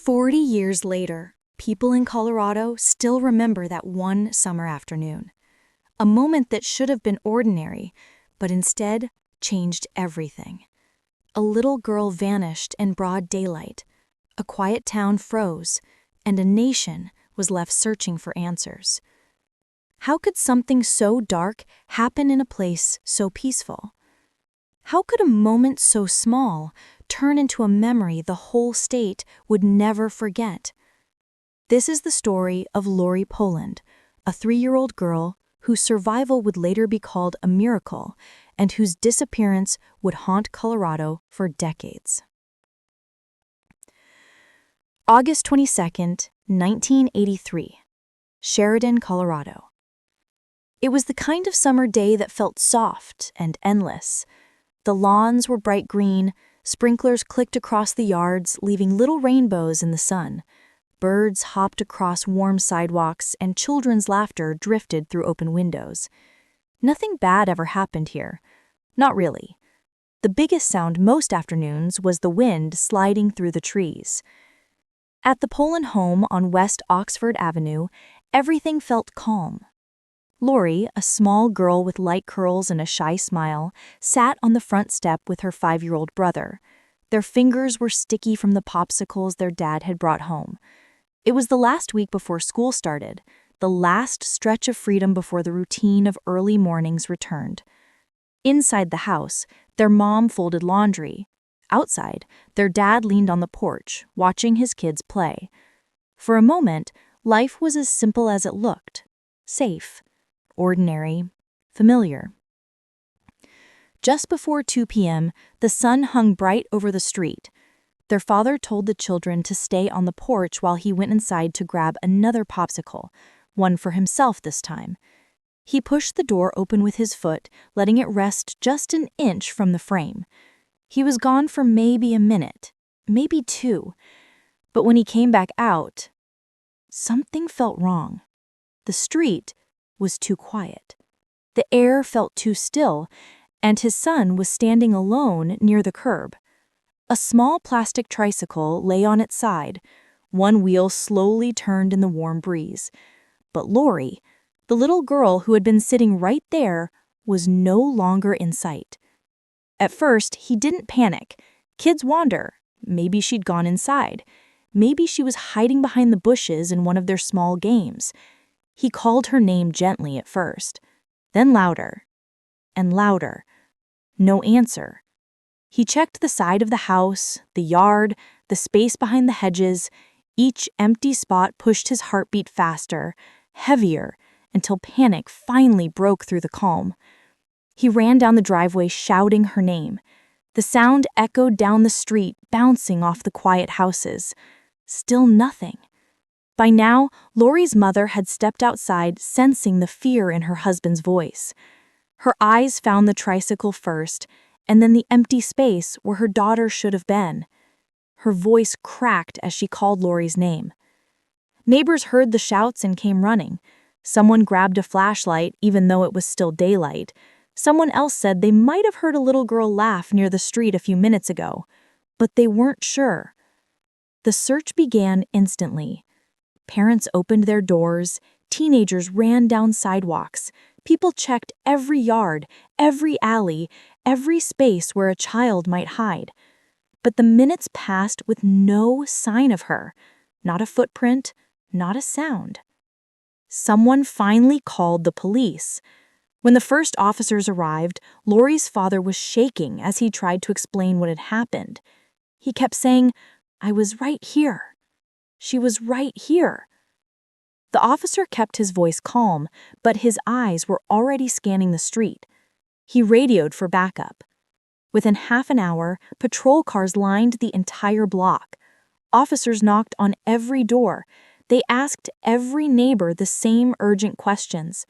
40 years later, people in Colorado still remember that one summer afternoon. A moment that should have been ordinary, but instead changed everything. A little girl vanished in broad daylight, a quiet town froze, and a nation was left searching for answers. How could something so dark happen in a place so peaceful? How could a moment so small turn into a memory the whole state would never forget? This is the story of Lorie Poland, a 3-year-old girl whose survival would later be called a miracle and whose disappearance would haunt Colorado for decades. August 22nd, 1983, Sheridan, Colorado. It was the kind of summer day that felt soft and endless. The lawns were bright green, sprinklers clicked across the yards, leaving little rainbows in the sun. Birds hopped across warm sidewalks, and children's laughter drifted through open windows. Nothing bad ever happened here. Not really. The biggest sound most afternoons was the wind sliding through the trees. At the Poland home on West Oxford Avenue, everything felt calm. Lorie, a small girl with light curls and a shy smile, sat on the front step with her 5-year-old brother. Their fingers were sticky from the popsicles their dad had brought home. It was the last week before school started, the last stretch of freedom before the routine of early mornings returned. Inside the house, their mom folded laundry. Outside, their dad leaned on the porch, watching his kids play. For a moment, life was as simple as it looked. Safe. Ordinary, familiar. Just before 2 p.m., the sun hung bright over the street. Their father told the children to stay on the porch while he went inside to grab another popsicle, one for himself this time. He pushed the door open with his foot, letting it rest just an inch from the frame. He was gone for maybe a minute, maybe 2. But when he came back out, something felt wrong. The street was too quiet. The air felt too still, and his son was standing alone near the curb. A small plastic tricycle lay on its side. One wheel slowly turned in the warm breeze. But Lorie, the little girl who had been sitting right there, was no longer in sight. At first, he didn't panic. Kids wander. Maybe she'd gone inside. Maybe she was hiding behind the bushes in one of their small games. He called her name gently at first, then louder and louder. No answer. He checked the side of the house, the yard, the space behind the hedges. Each empty spot pushed his heartbeat faster, heavier, until panic finally broke through the calm. He ran down the driveway shouting her name. The sound echoed down the street, bouncing off the quiet houses. Still nothing. By now, Lorie's mother had stepped outside, sensing the fear in her husband's voice. Her eyes found the tricycle first, and then the empty space where her daughter should have been. Her voice cracked as she called Lorie's name. Neighbors heard the shouts and came running. Someone grabbed a flashlight, even though it was still daylight. Someone else said they might have heard a little girl laugh near the street a few minutes ago, but they weren't sure. The search began instantly. Parents opened their doors, teenagers ran down sidewalks, people checked every yard, every alley, every space where a child might hide. But the minutes passed with no sign of her, not a footprint, not a sound. Someone finally called the police. When the first officers arrived, Lorie's father was shaking as he tried to explain what had happened. He kept saying, "I was right here. She was right here." The officer kept his voice calm, but his eyes were already scanning the street. He radioed for backup. Within half an hour, patrol cars lined the entire block. Officers knocked on every door. They asked every neighbor the same urgent questions.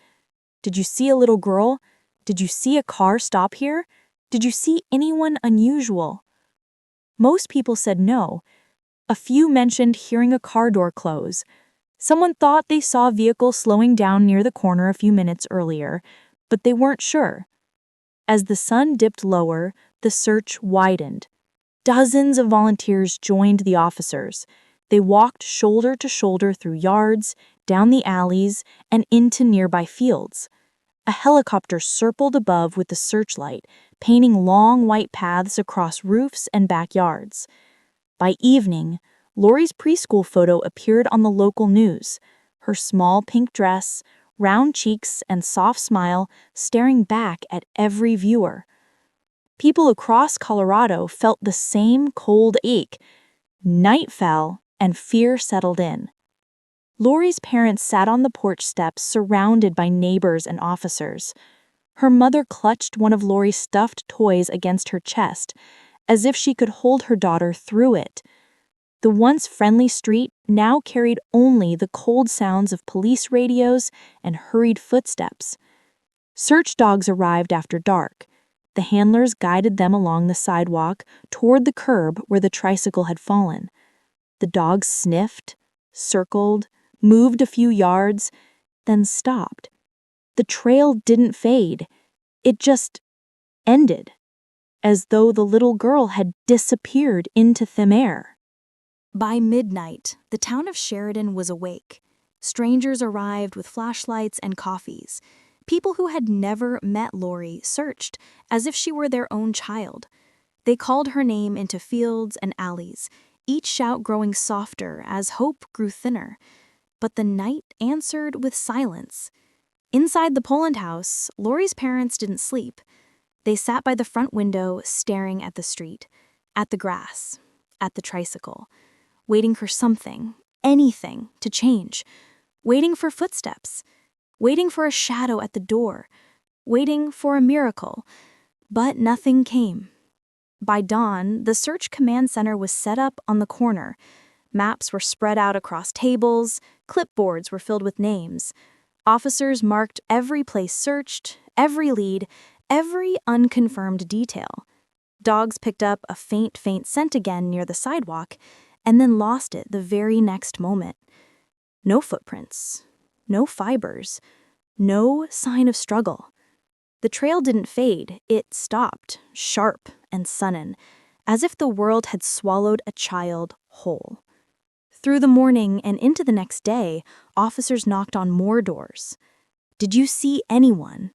Did you see a little girl? Did you see a car stop here? Did you see anyone unusual? Most people said no. A few mentioned hearing a car door close. Someone thought they saw a vehicle slowing down near the corner a few minutes earlier, but they weren't sure. As the sun dipped lower, the search widened. Dozens of volunteers joined the officers. They walked shoulder to shoulder through yards, down the alleys, and into nearby fields. A helicopter circled above with the searchlight, painting long white paths across roofs and backyards. By evening, Lorie's preschool photo appeared on the local news, her small pink dress, round cheeks, and soft smile staring back at every viewer. People across Colorado felt the same cold ache. Night fell, and fear settled in. Lorie's parents sat on the porch steps surrounded by neighbors and officers. Her mother clutched one of Lorie's stuffed toys against her chest, as if she could hold her daughter through it. The once friendly street now carried only the cold sounds of police radios and hurried footsteps. Search dogs arrived after dark. The handlers guided them along the sidewalk toward the curb where the tricycle had fallen. The dogs sniffed, circled, moved a few yards, then stopped. The trail didn't fade. It just ended, as though the little girl had disappeared into thin air. By midnight, the town of Sheridan was awake. Strangers arrived with flashlights and coffees. People who had never met Lorie searched as if she were their own child. They called her name into fields and alleys, each shout growing softer as hope grew thinner. But the night answered with silence. Inside the Poland house, Lorie's parents didn't sleep. They sat by the front window, staring at the street, at the grass, at the tricycle, waiting for something, anything, to change, waiting for footsteps, waiting for a shadow at the door, waiting for a miracle. But nothing came. By dawn, the search command center was set up on the corner. Maps were spread out across tables, clipboards were filled with names. Officers marked every place searched, every lead, every unconfirmed detail. Dogs picked up a faint scent again near the sidewalk, and then lost it the very next moment. No footprints, no fibers, no sign of struggle. The trail didn't fade, it stopped, sharp and sudden, as if the world had swallowed a child whole. Through the morning and into the next day, officers knocked on more doors. Did you see anyone?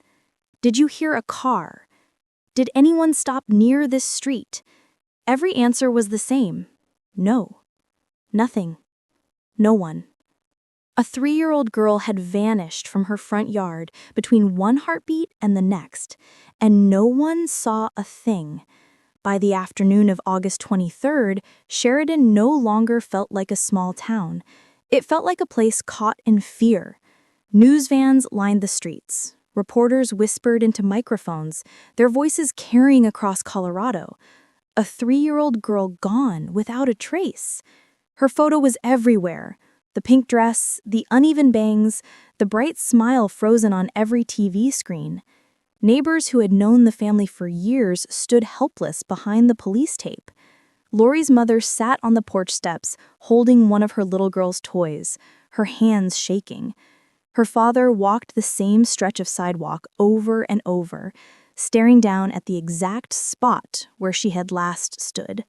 Did you hear a car? Did anyone stop near this street? Every answer was the same. No. Nothing. No one. A 3-year-old girl had vanished from her front yard between one heartbeat and the next, and no one saw a thing. By the afternoon of August 23rd, Sheridan no longer felt like a small town. It felt like a place caught in fear. News vans lined the streets. Reporters whispered into microphones, their voices carrying across Colorado. A 3-year-old girl gone without a trace. Her photo was everywhere. The pink dress, the uneven bangs, the bright smile frozen on every TV screen. Neighbors who had known the family for years stood helpless behind the police tape. Lorie's mother sat on the porch steps, holding one of her little girl's toys, her hands shaking. Her father walked the same stretch of sidewalk over and over, staring down at the exact spot where she had last stood.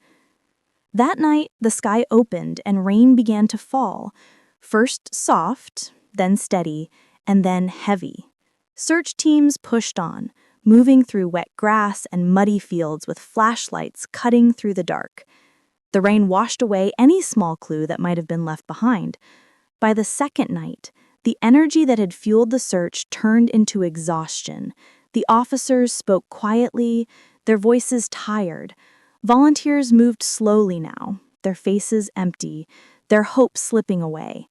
That night, the sky opened and rain began to fall, first soft, then steady, and then heavy. Search teams pushed on, moving through wet grass and muddy fields with flashlights cutting through the dark. The rain washed away any small clue that might have been left behind. By the second night, the energy that had fueled the search turned into exhaustion. The officers spoke quietly, their voices tired. Volunteers moved slowly now, their faces empty, their hope slipping away.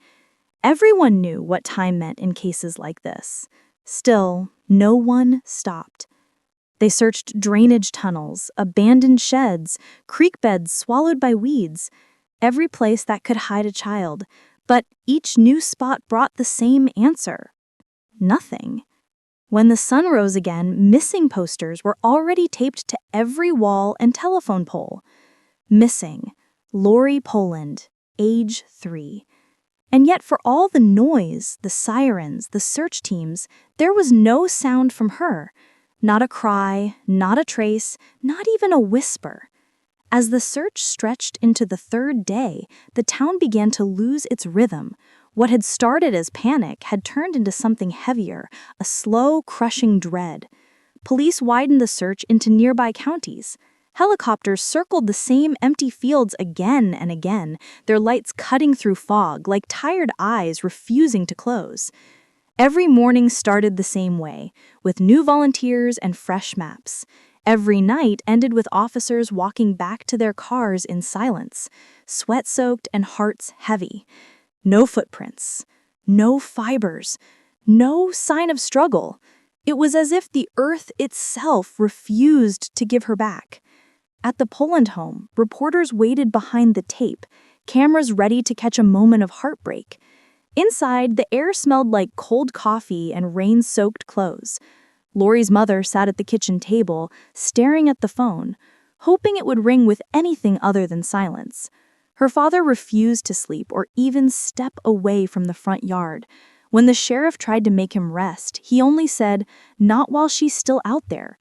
Everyone knew what time meant in cases like this. Still, no one stopped. They searched drainage tunnels, abandoned sheds, creek beds swallowed by weeds, every place that could hide a child, but each new spot brought the same answer. Nothing. When the sun rose again, missing posters were already taped to every wall and telephone pole. Missing, Lorie Poland, age 3. And yet for all the noise, the sirens, the search teams, there was no sound from her. Not a cry, not a trace, not even a whisper. As the search stretched into the third day, the town began to lose its rhythm. What had started as panic had turned into something heavier, a slow, crushing dread. Police widened the search into nearby counties. Helicopters circled the same empty fields again and again, their lights cutting through fog like tired eyes refusing to close. Every morning started the same way, with new volunteers and fresh maps. Every night ended with officers walking back to their cars in silence, sweat-soaked and hearts heavy. No footprints, no fibers, no sign of struggle. It was as if the earth itself refused to give her back. At the Poland home, reporters waited behind the tape, cameras ready to catch a moment of heartbreak. Inside, the air smelled like cold coffee and rain-soaked clothes. Lorie's mother sat at the kitchen table, staring at the phone, hoping it would ring with anything other than silence. Her father refused to sleep or even step away from the front yard. When the sheriff tried to make him rest, he only said, "Not while she's still out there."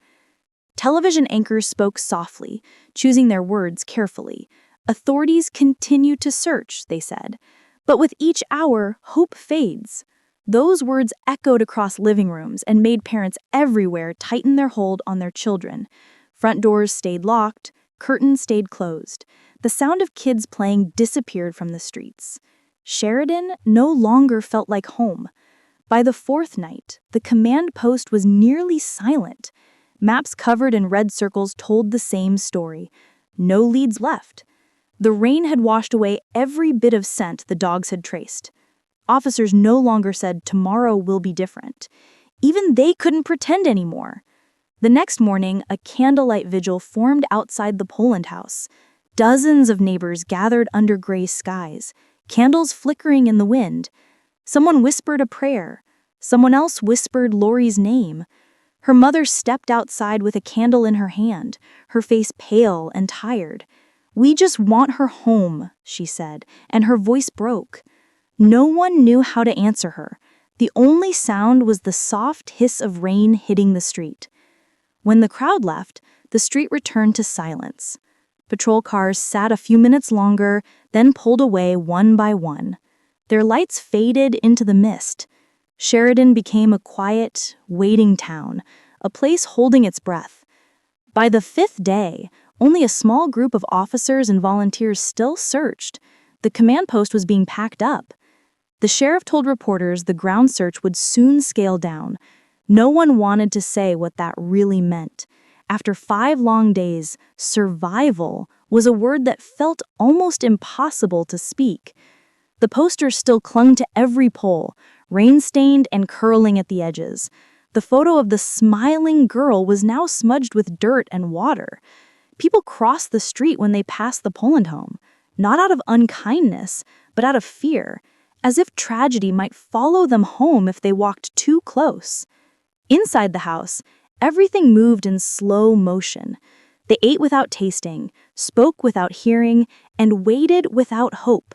Television anchors spoke softly, choosing their words carefully. Authorities continue to search, they said. But with each hour, hope fades. Those words echoed across living rooms and made parents everywhere tighten their hold on their children. Front doors stayed locked, curtains stayed closed. The sound of kids playing disappeared from the streets. Sheridan no longer felt like home. By the fourth night, the command post was nearly silent. Maps covered in red circles told the same story. No leads left. The rain had washed away every bit of scent the dogs had traced. Officers no longer said tomorrow will be different. Even they couldn't pretend anymore. The next morning, a candlelight vigil formed outside the Poland house. Dozens of neighbors gathered under gray skies, candles flickering in the wind. Someone whispered a prayer. Someone else whispered Lorie's name. Her mother stepped outside with a candle in her hand, her face pale and tired. "We just want her home," she said, and her voice broke. No one knew how to answer her. The only sound was the soft hiss of rain hitting the street. When the crowd left, the street returned to silence. Patrol cars sat a few minutes longer, then pulled away one by one. Their lights faded into the mist. Sheridan became a quiet, waiting town, a place holding its breath. By the fifth day, only a small group of officers and volunteers still searched. The command post was being packed up. The sheriff told reporters the ground search would soon scale down. No one wanted to say what that really meant. After 5 long days, survival was a word that felt almost impossible to speak. The posters still clung to every pole, rain-stained and curling at the edges. The photo of the smiling girl was now smudged with dirt and water. People crossed the street when they passed the Poland home, not out of unkindness, but out of fear, as if tragedy might follow them home if they walked too close. Inside the house, everything moved in slow motion. They ate without tasting, spoke without hearing, and waited without hope.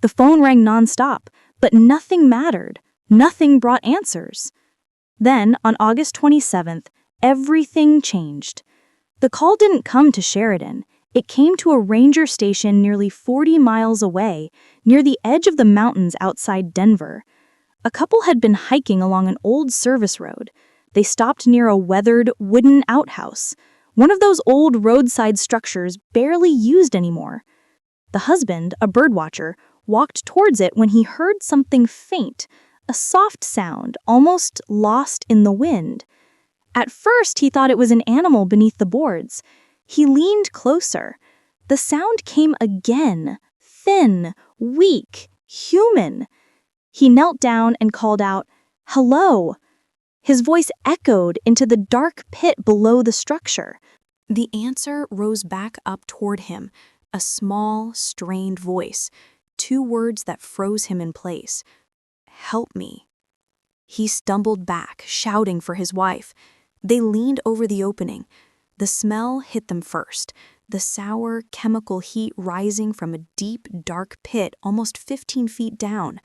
The phone rang nonstop, but nothing mattered. Nothing brought answers. Then, on August 27th, everything changed. The call didn't come to Sheridan. It came to a ranger station nearly 40 miles away, near the edge of the mountains outside Denver. A couple had been hiking along an old service road. They stopped near a weathered wooden outhouse, one of those old roadside structures barely used anymore. The husband, a birdwatcher, walked towards it when he heard something faint, a soft sound, almost lost in the wind. At first, he thought it was an animal beneath the boards. He leaned closer. The sound came again, thin, weak, human. He knelt down and called out, "Hello." His voice echoed into the dark pit below the structure. The answer rose back up toward him, a small, strained voice, 2 words that froze him in place. "Help me." He stumbled back, shouting for his wife. They leaned over the opening. The smell hit them first, the sour, chemical heat rising from a deep, dark pit almost 15 feet down.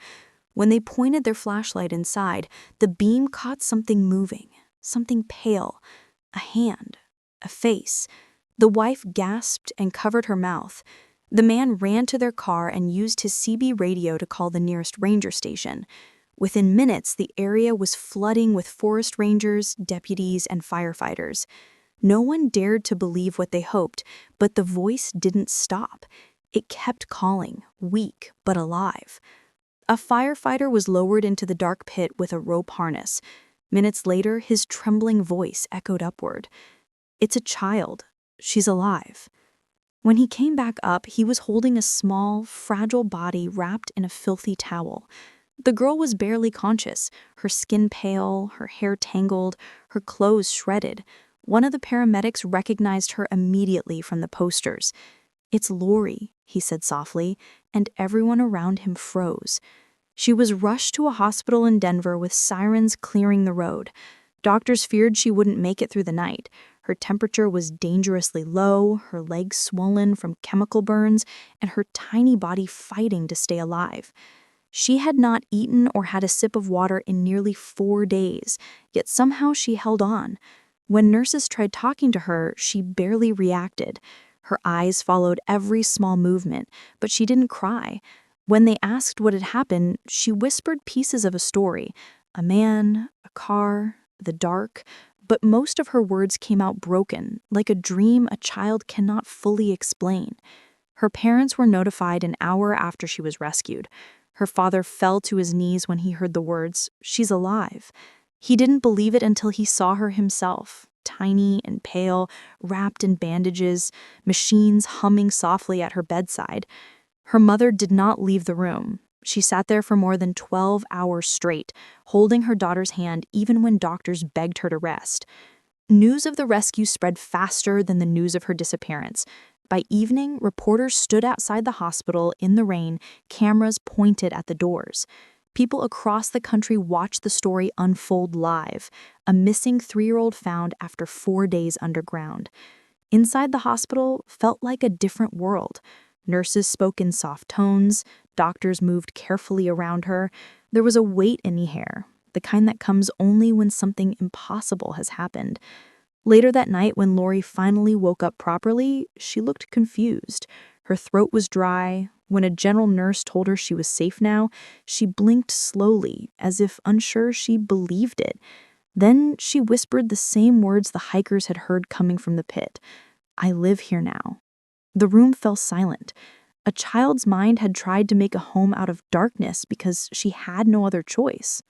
When they pointed their flashlight inside, the beam caught something moving, something pale, a hand, a face. The wife gasped and covered her mouth. The man ran to their car and used his CB radio to call the nearest ranger station. Within minutes, the area was flooding with forest rangers, deputies, and firefighters. No one dared to believe what they hoped, but the voice didn't stop. It kept calling, weak but alive. A firefighter was lowered into the dark pit with a rope harness. Minutes later, his trembling voice echoed upward. "It's a child. She's alive." When he came back up, he was holding a small, fragile body wrapped in a filthy towel. The girl was barely conscious, her skin pale, her hair tangled, her clothes shredded. One of the paramedics recognized her immediately from the posters. "It's Lorie," he said softly, and everyone around him froze. She was rushed to a hospital in Denver with sirens clearing the road. Doctors feared she wouldn't make it through the night. Her temperature was dangerously low, her legs swollen from chemical burns, and her tiny body fighting to stay alive. She had not eaten or had a sip of water in nearly 4 days, yet somehow she held on. When nurses tried talking to her, she barely reacted. Her eyes followed every small movement, but she didn't cry. When they asked what had happened, she whispered pieces of a story: a man, a car, the dark, but most of her words came out broken, like a dream a child cannot fully explain. Her parents were notified an hour after she was rescued. Her father fell to his knees when he heard the words, "She's alive." He didn't believe it until he saw her himself, tiny and pale, wrapped in bandages, machines humming softly at her bedside. Her mother did not leave the room. She sat there for more than 12 hours straight, holding her daughter's hand even when doctors begged her to rest. News of the rescue spread faster than the news of her disappearance. By evening, reporters stood outside the hospital in the rain, cameras pointed at the doors. People across the country watched the story unfold live. A missing 3-year-old found after 4 days underground. Inside the hospital felt like a different world. Nurses spoke in soft tones. Doctors moved carefully around her. There was a weight in the air, the kind that comes only when something impossible has happened. Later that night, when Lorie finally woke up properly, she looked confused. Her throat was dry. When a general nurse told her she was safe now, she blinked slowly, as if unsure she believed it. Then she whispered the same words the hikers had heard coming from the pit. "I live here now." The room fell silent. A child's mind had tried to make a home out of darkness because she had no other choice.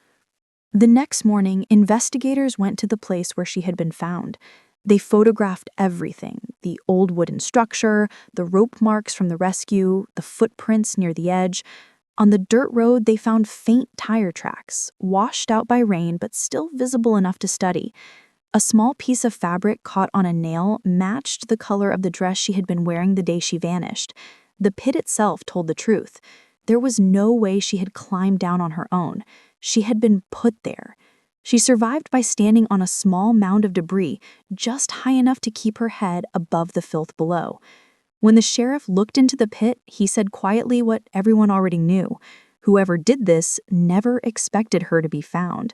The next morning, investigators went to the place where she had been found. They photographed everything: the old wooden structure, the rope marks from the rescue, the footprints near the edge. On the dirt road, they found faint tire tracks, washed out by rain but still visible enough to study. A small piece of fabric caught on a nail matched the color of the dress she had been wearing the day she vanished. The pit itself told the truth. There was no way she had climbed down on her own. She had been put there. She survived by standing on a small mound of debris, just high enough to keep her head above the filth below. When the sheriff looked into the pit, he said quietly what everyone already knew: whoever did this never expected her to be found.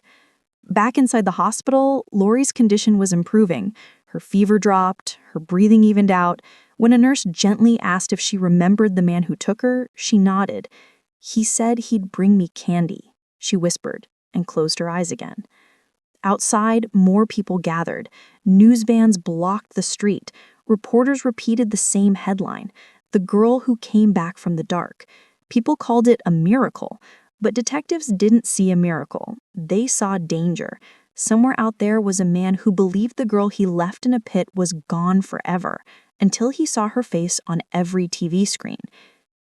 Back inside the hospital, Lorie's condition was improving. Her fever dropped, her breathing evened out. When a nurse gently asked if she remembered the man who took her, she nodded. "He said he'd bring me candy," she whispered, and closed her eyes again. Outside, more people gathered. News vans blocked the street. Reporters repeated the same headline: "The girl who came back from the dark." People called it a miracle. But detectives didn't see a miracle. They saw danger. Somewhere out there was a man who believed the girl he left in a pit was gone forever, until he saw her face on every TV screen.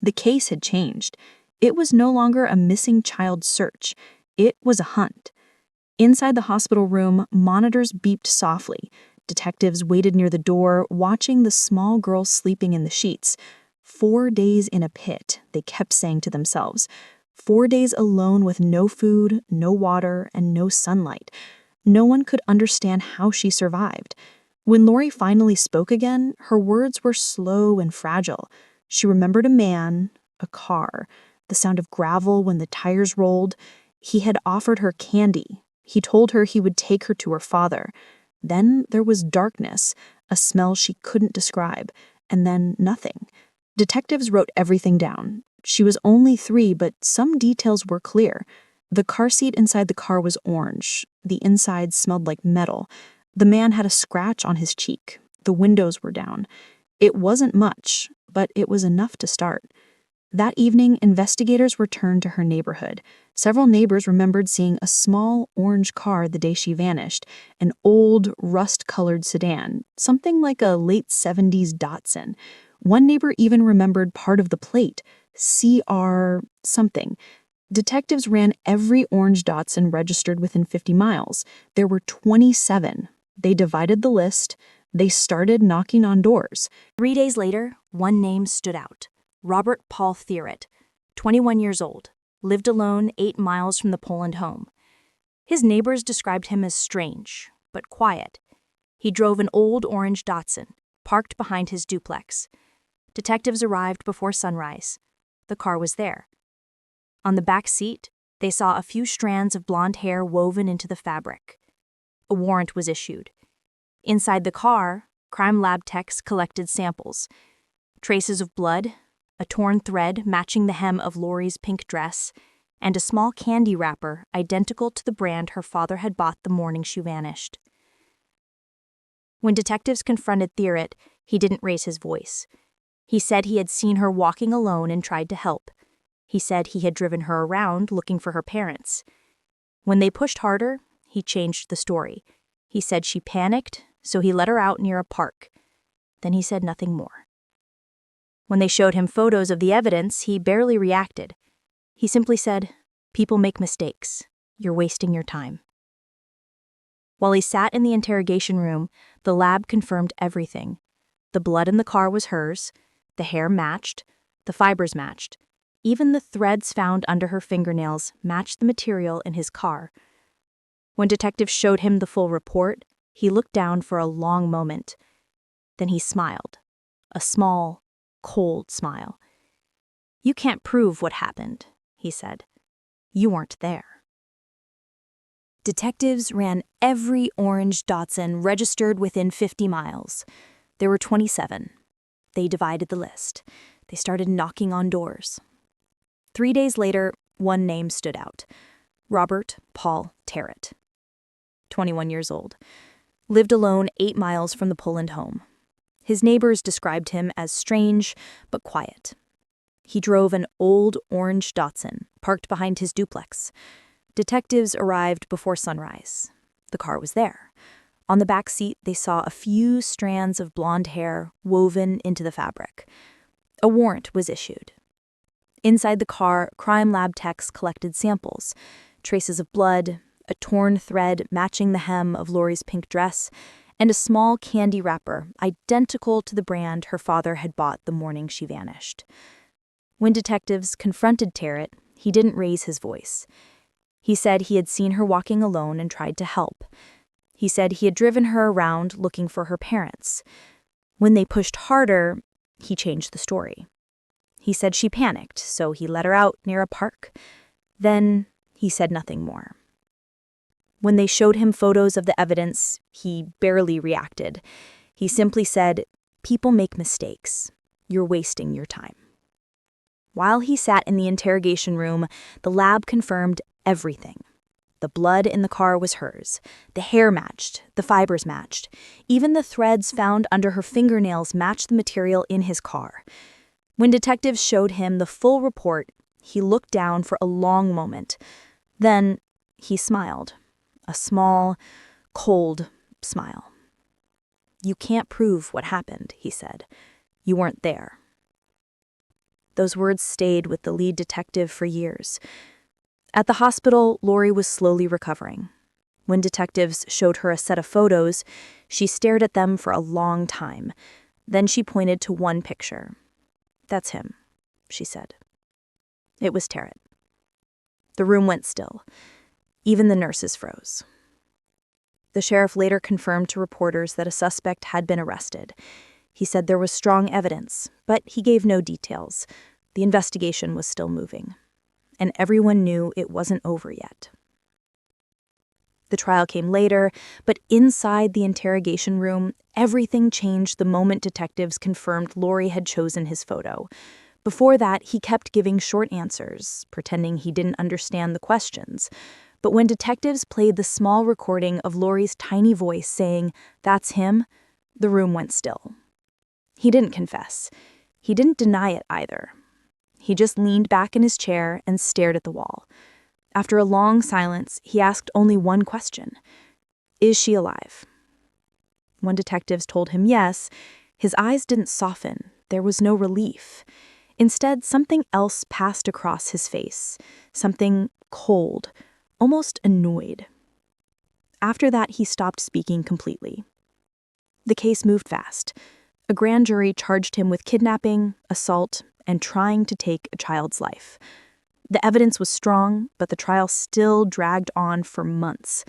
The case had changed. It was no longer a missing child search. It was a hunt. Inside the hospital room, monitors beeped softly. Detectives waited near the door, watching the small girl sleeping in the sheets. 4 days in a pit, they kept saying to themselves. 4 days alone with no food, no water, and no sunlight. No one could understand how she survived. When Lorie finally spoke again, her words were slow and fragile. She remembered a man, a car, the sound of gravel when the tires rolled. He had offered her candy. He told her he would take her to her father. Then there was darkness, a smell she couldn't describe, and then nothing. Detectives wrote everything down. She was only 3, but some details were clear. The car seat inside the car was orange. The inside smelled like metal. The man had a scratch on his cheek. The windows were down. It wasn't much, but it was enough to start. That evening, investigators returned to her neighborhood. Several neighbors remembered seeing a small orange car the day she vanished, an old, rust-colored sedan, something like a late 70s Datsun. One neighbor even remembered part of the plate, CR something. Detectives ran every orange Datsun registered within 50 miles. There were 27. They divided the list. They started knocking on doors. 3 days later, one name stood out. Robert Paul Thierrett, 21 years old, lived alone 8 miles from the Poland home. His neighbors described him as strange, but quiet. He drove an old orange Datsun, parked behind his duplex. Detectives arrived before sunrise. The car was there. On the back seat, they saw a few strands of blonde hair woven into the fabric. A warrant was issued. Inside the car, crime lab techs collected samples. Traces of blood, a torn thread matching the hem of Lorie's pink dress, and a small candy wrapper identical to the brand her father had bought the morning she vanished. When detectives confronted Thierrett, he didn't raise his voice. He said he had seen her walking alone and tried to help. He said he had driven her around looking for her parents. When they pushed harder, he changed the story. He said she panicked, so he let her out near a park. Then he said nothing more. When they showed him photos of the evidence, he barely reacted. He simply said, "People make mistakes. You're wasting your time." While he sat in the interrogation room, the lab confirmed everything. The blood in the car was hers, the hair matched, the fibers matched. Even the threads found under her fingernails matched the material in his car. When detectives showed him the full report, he looked down for a long moment. Then he smiled, a small, cold smile. "You can't prove what happened," he said. "You weren't there." Detectives ran every orange Datsun registered within 50 miles. There were 27. They divided the list. They started knocking on doors. 3 days later, one name stood out. Robert Paul Thierrett, 21 years old, lived alone 8 miles from the Poland home. His neighbors described him as strange but quiet. He drove an old orange Datsun, parked behind his duplex. Detectives arrived before sunrise. The car was there. On the back seat, they saw a few strands of blonde hair woven into the fabric. A warrant was issued. Inside the car, crime lab techs collected samples, traces of blood, a torn thread matching the hem of Lorie's pink dress, and a small candy wrapper identical to the brand her father had bought the morning she vanished. When detectives confronted Thierrett, he didn't raise his voice. He said he had seen her walking alone and tried to help. He said he had driven her around looking for her parents. When they pushed harder, he changed the story. He said she panicked, so he let her out near a park. Then he said nothing more. When they showed him photos of the evidence, he barely reacted. He simply said, "People make mistakes. You're wasting your time." While he sat in the interrogation room, the lab confirmed everything. The blood in the car was hers. The hair matched. The fibers matched. Even the threads found under her fingernails matched the material in his car. When detectives showed him the full report, he looked down for a long moment. Then he smiled. A small, cold smile. "You can't prove what happened," he said. "You weren't there." Those words stayed with the lead detective for years. At the hospital, Lorie was slowly recovering. When detectives showed her a set of photos, she stared at them for a long time. Then she pointed to one picture. "That's him," she said. It was Thierrett. The room went still. Even the nurses froze. The sheriff later confirmed to reporters that a suspect had been arrested. He said there was strong evidence, but he gave no details. The investigation was still moving, and everyone knew it wasn't over yet. The trial came later, but inside the interrogation room, everything changed the moment detectives confirmed Lorie had chosen his photo. Before that, he kept giving short answers, pretending he didn't understand the questions. But when detectives played the small recording of Lorie's tiny voice saying, "That's him," the room went still. He didn't confess. He didn't deny it either. He just leaned back in his chair and stared at the wall. After a long silence, he asked only one question. "Is she alive?" When detectives told him yes, his eyes didn't soften. There was no relief. Instead, something else passed across his face, something cold, almost annoyed. After that, he stopped speaking completely. The case moved fast. A grand jury charged him with kidnapping, assault, and trying to take a child's life. The evidence was strong, but the trial still dragged on for months.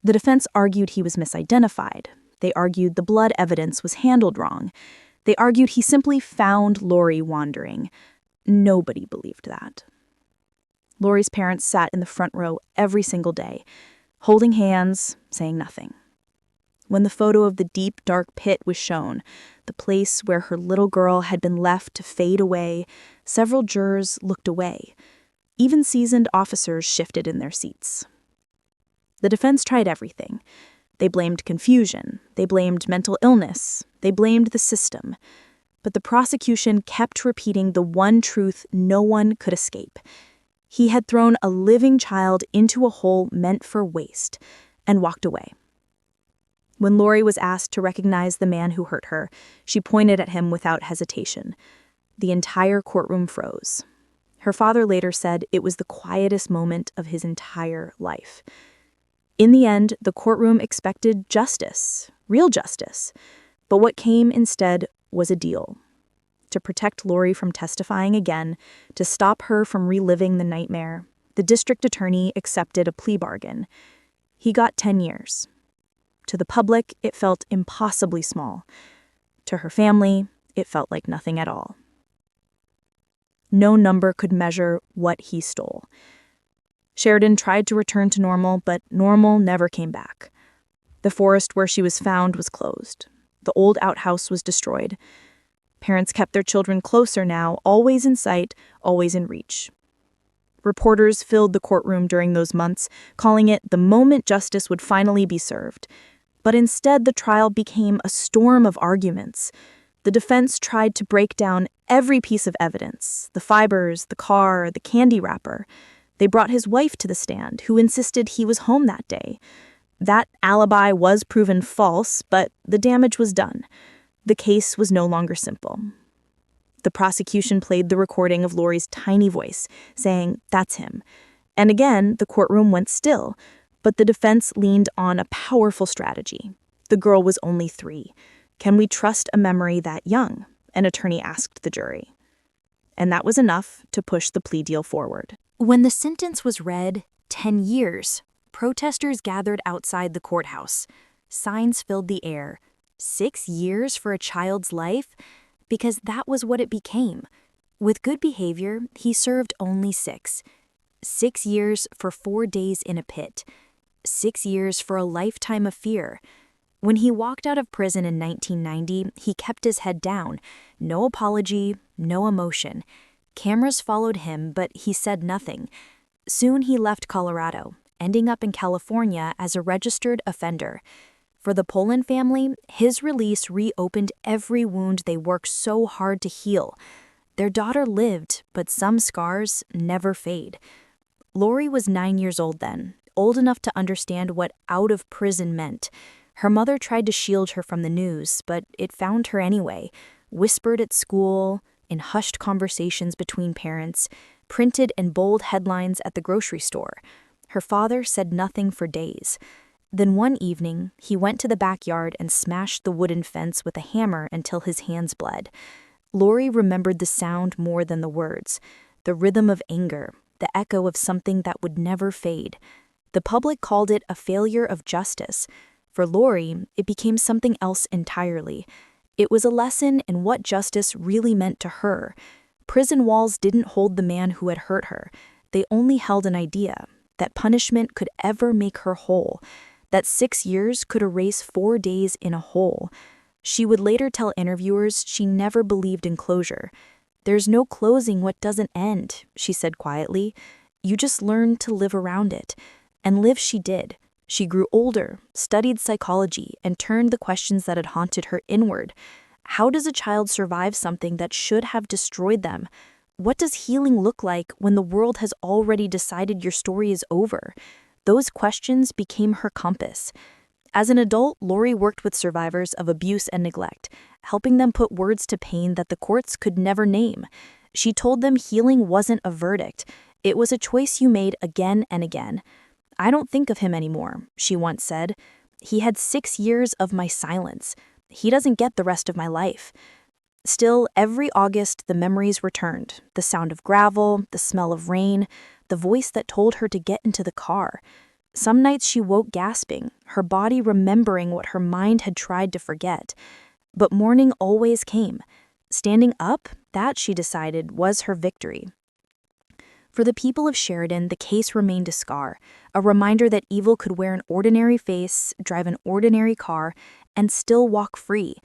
The defense argued he was misidentified. They argued the blood evidence was handled wrong. They argued he simply found Lorie wandering. Nobody believed that. Lorie's parents sat in the front row every single day, holding hands, saying nothing. When the photo of the deep, dark pit was shown, the place where her little girl had been left to fade away, several jurors looked away. Even seasoned officers shifted in their seats. The defense tried everything. They blamed confusion. They blamed mental illness. They blamed the system. But the prosecution kept repeating the one truth no one could escape. He had thrown a living child into a hole meant for waste and walked away. When Lorie was asked to recognize the man who hurt her, she pointed at him without hesitation. The entire courtroom froze. Her father later said it was the quietest moment of his entire life. In the end, the courtroom expected justice, real justice. But what came instead was a deal. To protect Lorie from testifying again, to stop her from reliving the nightmare, the district attorney accepted a plea bargain. He got 10 years. To the public, it felt impossibly small. To her family, it felt like nothing at all. No number could measure what he stole. Sheridan tried to return to normal, but normal never came back. The forest where she was found was closed. The old outhouse was destroyed. Parents kept their children closer now, always in sight, always in reach. Reporters filled the courtroom during those months, calling it the moment justice would finally be served. But instead, the trial became a storm of arguments. The defense tried to break down every piece of evidence, the fibers, the car, the candy wrapper. They brought his wife to the stand, who insisted he was home that day. That alibi was proven false, but the damage was done. The case was no longer simple. The prosecution played the recording of Lorie's tiny voice, saying, "That's him." And again, the courtroom went still, but the defense leaned on a powerful strategy. The girl was only 3. Can we trust a memory that young? An attorney asked the jury. And that was enough to push the plea deal forward. When the sentence was read, 10 years, protesters gathered outside the courthouse. Signs filled the air. 6 years for a child's life? Because that was what it became. With good behavior, he served only 6. 6 years for 4 days in a pit. 6 years for a lifetime of fear. When he walked out of prison in 1990, he kept his head down. No apology, no emotion. Cameras followed him, but he said nothing. Soon he left Colorado, ending up in California as a registered offender. For the Poland family, his release reopened every wound they worked so hard to heal. Their daughter lived, but some scars never fade. Lorie was 9 years old then, old enough to understand what out of prison meant. Her mother tried to shield her from the news, but it found her anyway, whispered at school, in hushed conversations between parents, printed in bold headlines at the grocery store. Her father said nothing for days. Then one evening, he went to the backyard and smashed the wooden fence with a hammer until his hands bled. Lorie remembered the sound more than the words, the rhythm of anger, the echo of something that would never fade. The public called it a failure of justice. For Lorie, it became something else entirely. It was a lesson in what justice really meant to her. Prison walls didn't hold the man who had hurt her. They only held an idea that punishment could ever make her whole, that 6 years could erase 4 days in a hole. She would later tell interviewers she never believed in closure. "There's no closing what doesn't end," she said quietly. "You just learn to live around it." And live she did. She grew older, studied psychology, and turned the questions that had haunted her inward. How does a child survive something that should have destroyed them? What does healing look like when the world has already decided your story is over? Those questions became her compass. As an adult, Lorie worked with survivors of abuse and neglect, helping them put words to pain that the courts could never name. She told them healing wasn't a verdict. It was a choice you made again and again. "I don't think of him anymore," she once said. "He had 6 years of my silence. He doesn't get the rest of my life." Still, every August, the memories returned. The sound of gravel, the smell of rain, the voice that told her to get into the car. Some nights she woke gasping, her body remembering what her mind had tried to forget. But morning always came. Standing up, that, she decided, was her victory. For the people of Sheridan, the case remained a scar, a reminder that evil could wear an ordinary face, drive an ordinary car, and still walk free.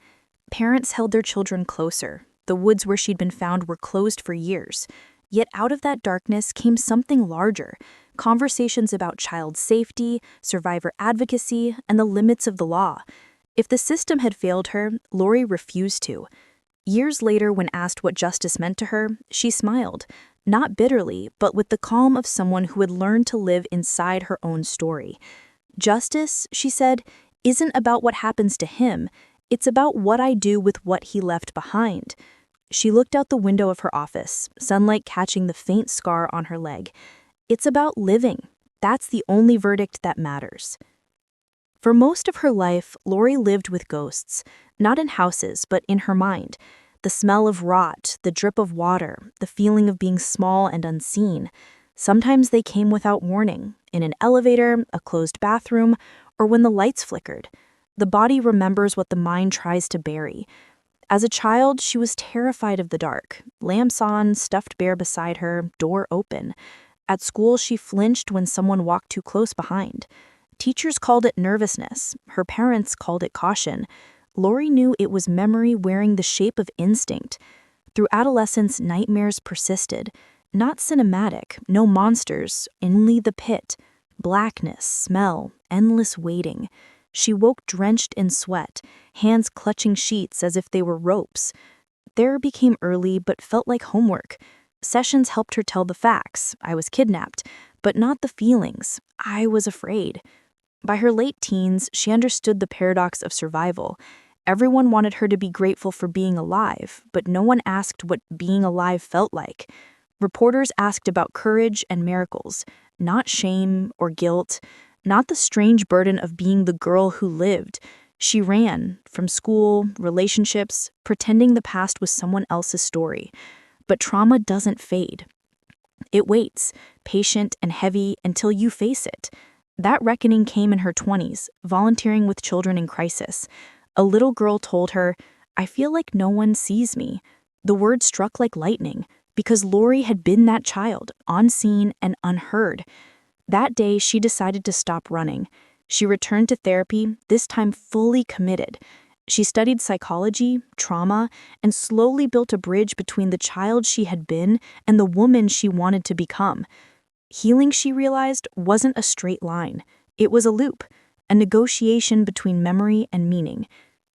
Parents held their children closer. The woods where she'd been found were closed for years. Yet out of that darkness came something larger: conversations about child safety, survivor advocacy, and the limits of the law. If the system had failed her, Lorie refused to. Years later, when asked what justice meant to her, she smiled, not bitterly, but with the calm of someone who had learned to live inside her own story. "Justice," she said, "isn't about what happens to him. It's about what I do with what he left behind." She looked out the window of her office, sunlight catching the faint scar on her leg. It's about living. That's the only verdict that matters. For most of her life, Lorie lived with ghosts, not in houses, but in her mind. The smell of rot, the drip of water, the feeling of being small and unseen. Sometimes they came without warning, in an elevator, a closed bathroom, or when the lights flickered. The body remembers what the mind tries to bury. As a child, she was terrified of the dark. Lamps on, stuffed bear beside her, door open. At school, she flinched when someone walked too close behind. Teachers called it nervousness. Her parents called it caution. Lorie knew it was memory wearing the shape of instinct. Through adolescence, nightmares persisted. Not cinematic, no monsters, only the pit. Blackness, smell, endless waiting. She woke drenched in sweat, hands clutching sheets as if they were ropes. Therapy came early but felt like homework. Sessions helped her tell the facts. I was kidnapped, but not the feelings. I was afraid. By her late teens, she understood the paradox of survival. Everyone wanted her to be grateful for being alive, but no one asked what being alive felt like. Reporters asked about courage and miracles, not shame or guilt, not the strange burden of being the girl who lived. She ran from school, relationships, pretending the past was someone else's story. But trauma doesn't fade. It waits, patient and heavy, until you face it. That reckoning came in her 20s, volunteering with children in crisis. A little girl told her, "I feel like no one sees me." The word struck like lightning, because Lorie had been that child, unseen and unheard. That day, she decided to stop running. She returned to therapy, this time fully committed. She studied psychology, trauma, and slowly built a bridge between the child she had been and the woman she wanted to become. Healing, she realized, wasn't a straight line. It was a loop, a negotiation between memory and meaning.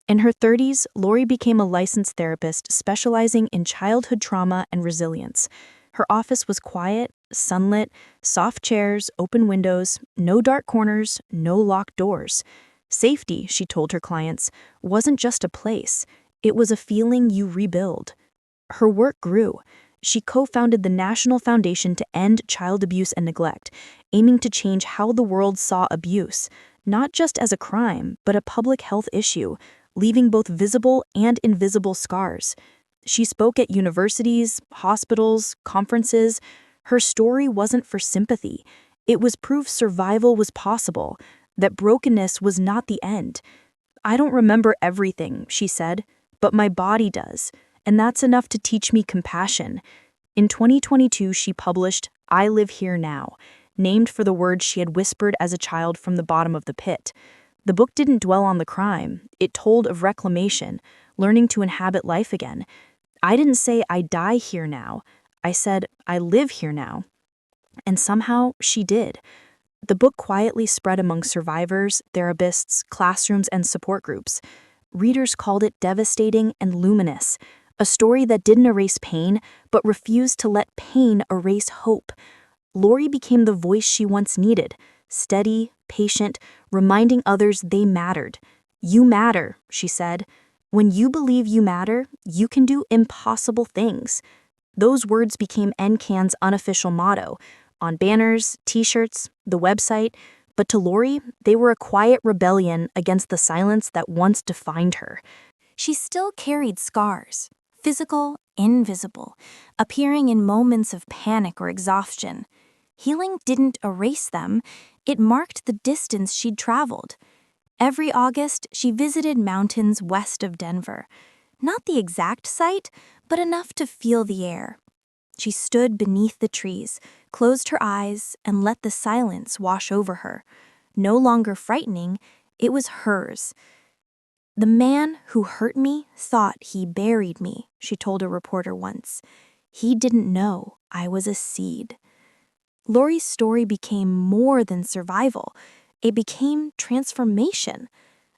In her 30s, Lorie became a licensed therapist specializing in childhood trauma and resilience. Her office was quiet, sunlit, soft chairs, open windows, no dark corners, no locked doors. Safety, she told her clients, wasn't just a place. It was a feeling you rebuild. Her work grew. She co-founded the National Foundation to End Child Abuse and Neglect, aiming to change how the world saw abuse, not just as a crime, but a public health issue, leaving both visible and invisible scars. She spoke at universities, hospitals, conferences. Her story wasn't for sympathy. It was proof survival was possible, that brokenness was not the end. "I don't remember everything," she said, "but my body does, and that's enough to teach me compassion." In 2022, she published I Live Here Now, named for the words she had whispered as a child from the bottom of the pit. The book didn't dwell on the crime. It told of reclamation, learning to inhabit life again. I didn't say I die here now. I said I live here now. And somehow she did. The book quietly spread among survivors, therapists, classrooms, and support groups. Readers called it devastating and luminous, a story that didn't erase pain, but refused to let pain erase hope. Lorie became the voice she once needed, steady, patient, reminding others they mattered. You matter, she said. When you believe you matter, you can do impossible things. Those words became NCAN's unofficial motto, on banners, t-shirts, the website, but to Lorie, they were a quiet rebellion against the silence that once defined her. She still carried scars, physical, invisible, appearing in moments of panic or exhaustion. Healing didn't erase them, it marked the distance she'd traveled. Every August, she visited mountains west of Denver. Not the exact site, but enough to feel the air. She stood beneath the trees, closed her eyes, and let the silence wash over her. No longer frightening, it was hers. The man who hurt me thought he buried me, she told a reporter once. He didn't know I was a seed. Lorie's story became more than survival. It became transformation.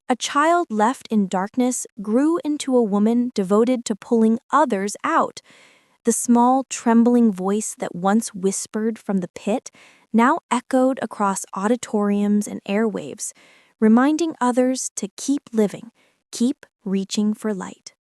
A child left in darkness grew into a woman devoted to pulling others out. The small, trembling voice that once whispered from the pit now echoed across auditoriums and airwaves, reminding others to keep living, keep reaching for light.